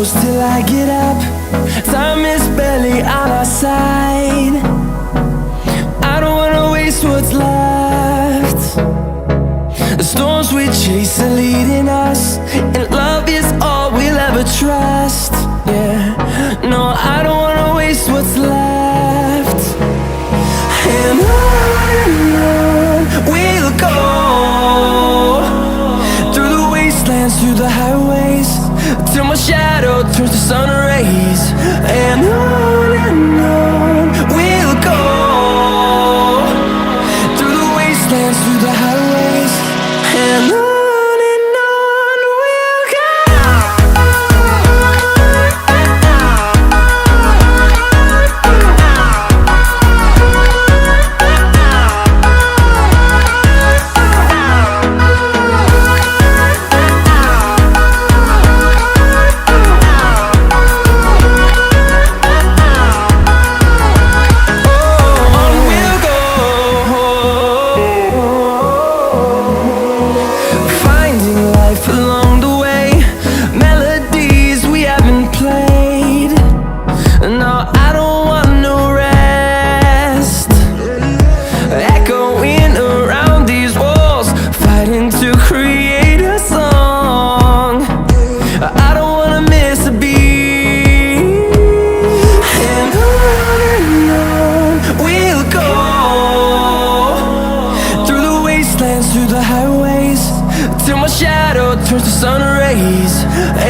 close till I get up. Time is barely on our side. I don't wanna waste what's left. The storms we chase are leading us, and love is all we'll ever trust. Yeah, no, I don't wanna waste what's left. And on we'll go, through the wastelands, through the highways, till my shadow turns to sun rays. And on we'll go, through the wastelands, through the highways, and on we'll go. Through the highways, till my shadow turns to sun rays.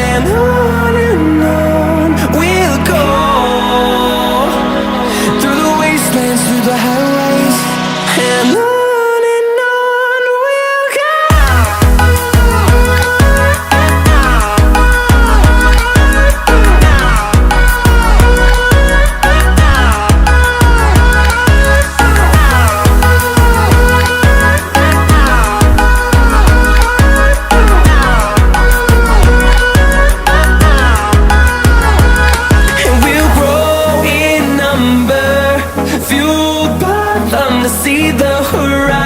And on we'll go, through the wastelands, through the highways, and on we'll go. See the horizon.